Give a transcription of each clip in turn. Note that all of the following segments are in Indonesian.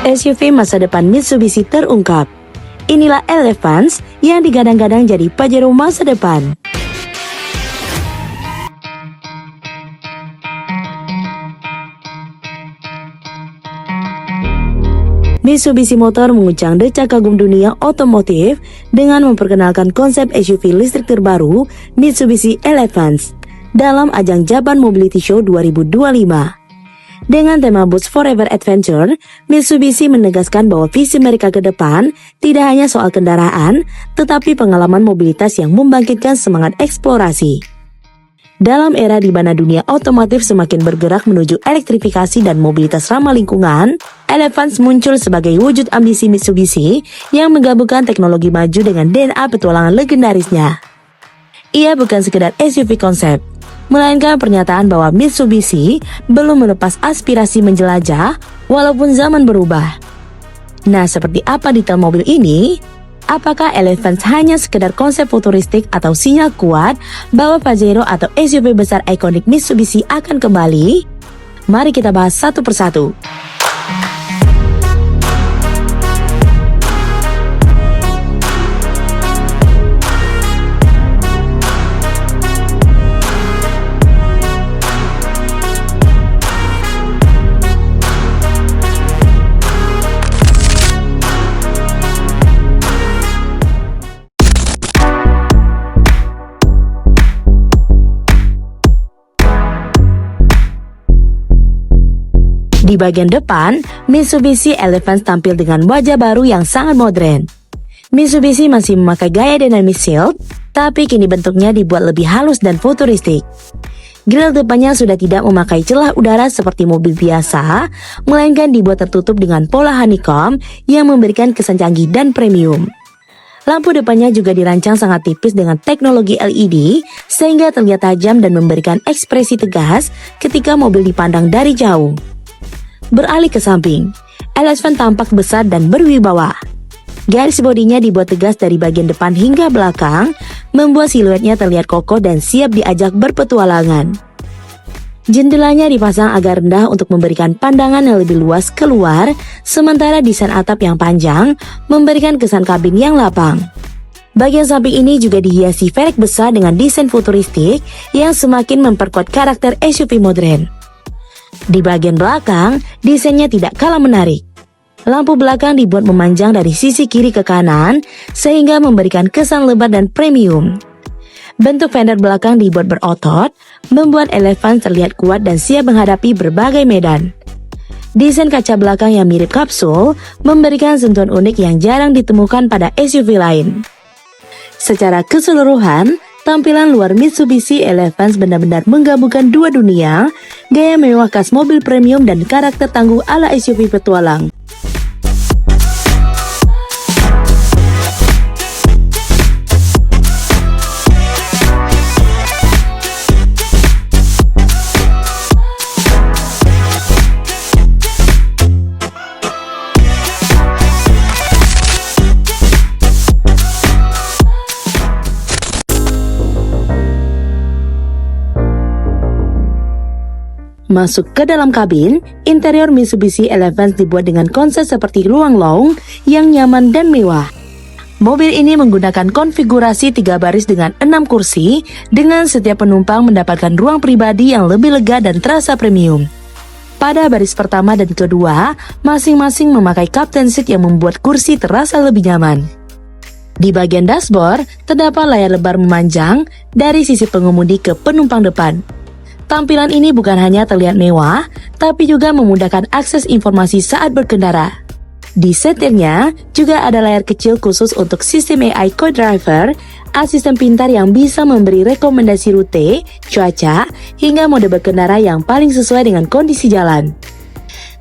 SUV masa depan Mitsubishi terungkap. Inilah Elevance yang digadang-gadang jadi Pajero masa depan. Mitsubishi Motor mengguncang decak kagum dunia otomotif dengan memperkenalkan konsep SUV listrik terbaru Mitsubishi Elevance dalam ajang Japan Mobility Show 2025. Dengan tema Boost Forever Adventure, Mitsubishi menegaskan bahwa visi mereka ke depan tidak hanya soal kendaraan, tetapi pengalaman mobilitas yang membangkitkan semangat eksplorasi. Dalam era di mana dunia otomotif semakin bergerak menuju elektrifikasi dan mobilitas ramah lingkungan, Elevance muncul sebagai wujud ambisi Mitsubishi yang menggabungkan teknologi maju dengan DNA petualangan legendarisnya. Ia bukan sekedar SUV konsep, melainkan pernyataan bahwa Mitsubishi belum melepas aspirasi menjelajah walaupun zaman berubah. Nah, seperti apa detail mobil ini? Apakah Elevance hanya sekedar konsep futuristik atau sinyal kuat bahwa Pajero atau SUV besar ikonik Mitsubishi akan kembali? Mari kita bahas satu persatu. Di bagian depan, Mitsubishi Elevance tampil dengan wajah baru yang sangat modern. Mitsubishi masih memakai gaya dynamic shield, tapi kini bentuknya dibuat lebih halus dan futuristik. Grill depannya sudah tidak memakai celah udara seperti mobil biasa, melainkan dibuat tertutup dengan pola honeycomb yang memberikan kesan canggih dan premium. Lampu depannya juga dirancang sangat tipis dengan teknologi LED, sehingga terlihat tajam dan memberikan ekspresi tegas ketika mobil dipandang dari jauh. Beralih ke samping, Elevance tampak besar dan berwibawa. Garis bodinya dibuat tegas dari bagian depan hingga belakang, membuat siluetnya terlihat kokoh dan siap diajak berpetualangan. Jendelanya dipasang agak rendah untuk memberikan pandangan yang lebih luas keluar, sementara desain atap yang panjang memberikan kesan kabin yang lapang. Bagian samping ini juga dihiasi velg besar dengan desain futuristik yang semakin memperkuat karakter SUV modern. Di bagian belakang, desainnya tidak kalah menarik. Lampu belakang dibuat memanjang dari sisi kiri ke kanan, sehingga memberikan kesan lebar dan premium. Bentuk fender belakang dibuat berotot, membuat Elevance terlihat kuat dan siap menghadapi berbagai medan. Desain kaca belakang yang mirip kapsul, memberikan sentuhan unik yang jarang ditemukan pada SUV lain. Secara keseluruhan, tampilan luar Mitsubishi Elevance benar-benar menggabungkan dua dunia, gaya mewah khas mobil premium dan karakter tangguh ala SUV petualang. Masuk ke dalam kabin, interior Mitsubishi Elevance dibuat dengan konsep seperti ruang lounge yang nyaman dan mewah. Mobil ini menggunakan konfigurasi 3 baris dengan 6 kursi, dengan setiap penumpang mendapatkan ruang pribadi yang lebih lega dan terasa premium. Pada baris pertama dan kedua, masing-masing memakai captain seat yang membuat kursi terasa lebih nyaman. Di bagian dashboard, terdapat layar lebar memanjang dari sisi pengemudi ke penumpang depan. Tampilan ini bukan hanya terlihat mewah, tapi juga memudahkan akses informasi saat berkendara. Di setirnya juga ada layar kecil khusus untuk sistem AI Co-Driver, asisten pintar yang bisa memberi rekomendasi rute, cuaca, hingga mode berkendara yang paling sesuai dengan kondisi jalan.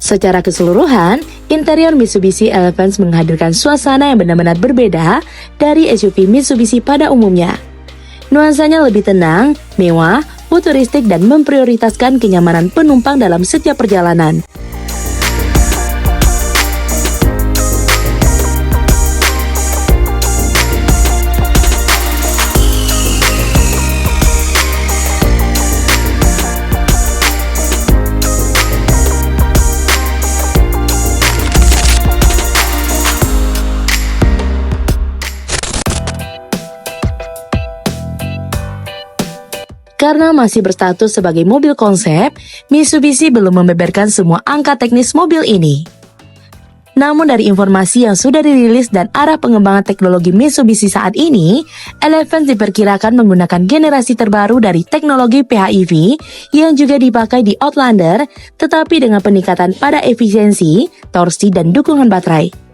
Secara keseluruhan, interior Mitsubishi Elevance menghadirkan suasana yang benar-benar berbeda dari SUV Mitsubishi pada umumnya. Nuansanya lebih tenang, mewah, futuristik dan memprioritaskan kenyamanan penumpang dalam setiap perjalanan. Karena masih berstatus sebagai mobil konsep, Mitsubishi belum membeberkan semua angka teknis mobil ini. Namun dari informasi yang sudah dirilis dan arah pengembangan teknologi Mitsubishi saat ini, Elevance diperkirakan menggunakan generasi terbaru dari teknologi PHEV yang juga dipakai di Outlander, tetapi dengan peningkatan pada efisiensi, torsi, dan dukungan baterai.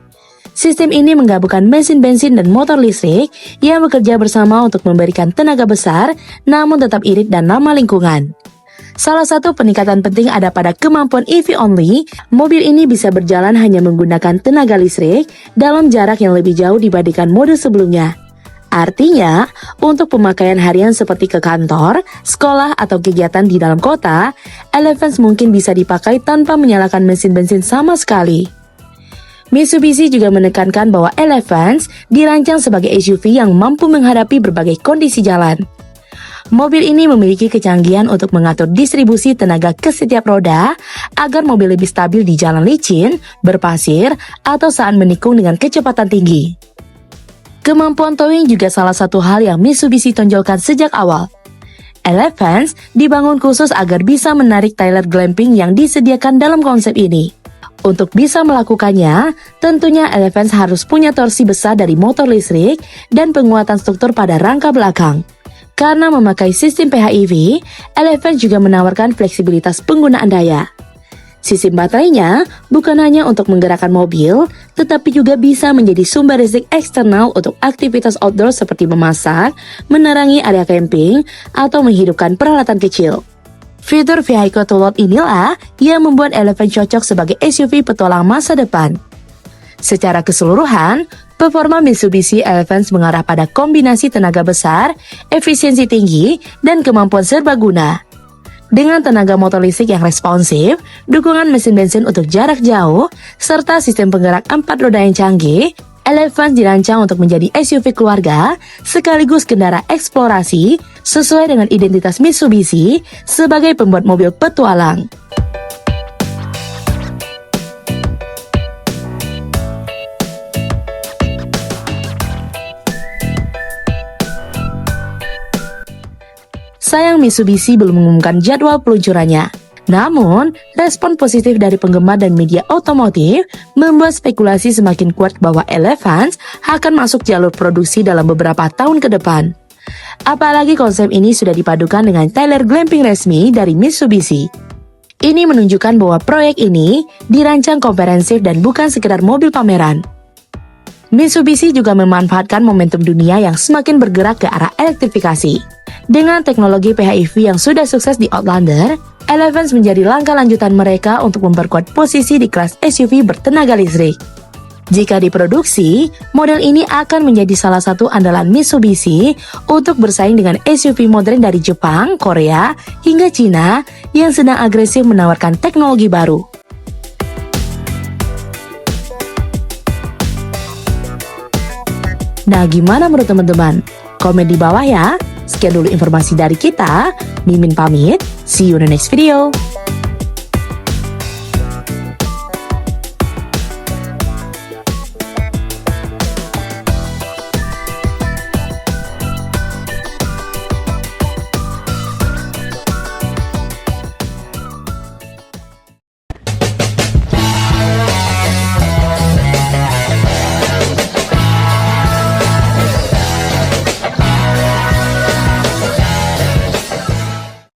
Sistem ini menggabungkan mesin bensin dan motor listrik yang bekerja bersama untuk memberikan tenaga besar, namun tetap irit dan ramah lingkungan. Salah satu peningkatan penting ada pada kemampuan EV only. Mobil ini bisa berjalan hanya menggunakan tenaga listrik dalam jarak yang lebih jauh dibandingkan model sebelumnya. Artinya, untuk pemakaian harian seperti ke kantor, sekolah, atau kegiatan di dalam kota, Elevance mungkin bisa dipakai tanpa menyalakan mesin bensin sama sekali. Mitsubishi juga menekankan bahwa Elevance dirancang sebagai SUV yang mampu menghadapi berbagai kondisi jalan. Mobil ini memiliki kecanggihan untuk mengatur distribusi tenaga ke setiap roda agar mobil lebih stabil di jalan licin, berpasir, atau saat menikung dengan kecepatan tinggi. Kemampuan towing juga salah satu hal yang Mitsubishi tonjolkan sejak awal. Elevance dibangun khusus agar bisa menarik trailer glamping yang disediakan dalam konsep ini. Untuk bisa melakukannya, tentunya Elevance harus punya torsi besar dari motor listrik dan penguatan struktur pada rangka belakang. Karena memakai sistem PHEV, Elevance juga menawarkan fleksibilitas penggunaan daya. Sistem baterainya bukan hanya untuk menggerakkan mobil, tetapi juga bisa menjadi sumber listrik eksternal untuk aktivitas outdoor seperti memasak, menerangi area camping, atau menghidupkan peralatan kecil. Fitur Vehicle to Load inilah yang membuat Elevance cocok sebagai SUV petualang masa depan. Secara keseluruhan, performa Mitsubishi Elevance mengarah pada kombinasi tenaga besar, efisiensi tinggi, dan kemampuan serbaguna. Dengan tenaga motor listrik yang responsif, dukungan mesin bensin untuk jarak jauh, serta sistem penggerak 4 roda yang canggih, Elevance dirancang untuk menjadi SUV keluarga, sekaligus kendaraan eksplorasi, sesuai dengan identitas Mitsubishi sebagai pembuat mobil petualang. Sayang Mitsubishi belum mengumumkan jadwal peluncurannya. Namun, respon positif dari penggemar dan media otomotif membuat spekulasi semakin kuat bahwa Elevance akan masuk jalur produksi dalam beberapa tahun ke depan. Apalagi konsep ini sudah dipadukan dengan trailer glamping resmi dari Mitsubishi. Ini menunjukkan bahwa proyek ini dirancang komprehensif dan bukan sekedar mobil pameran. Mitsubishi juga memanfaatkan momentum dunia yang semakin bergerak ke arah elektrifikasi. Dengan teknologi PHEV yang sudah sukses di Outlander, Elevance menjadi langkah lanjutan mereka untuk memperkuat posisi di kelas SUV bertenaga listrik. Jika diproduksi, model ini akan menjadi salah satu andalan Mitsubishi untuk bersaing dengan SUV modern dari Jepang, Korea, hingga Cina yang sedang agresif menawarkan teknologi baru. Nah, gimana menurut teman-teman? Komen di bawah ya. Sekian dulu informasi dari kita. Mimin pamit. See you in the next video.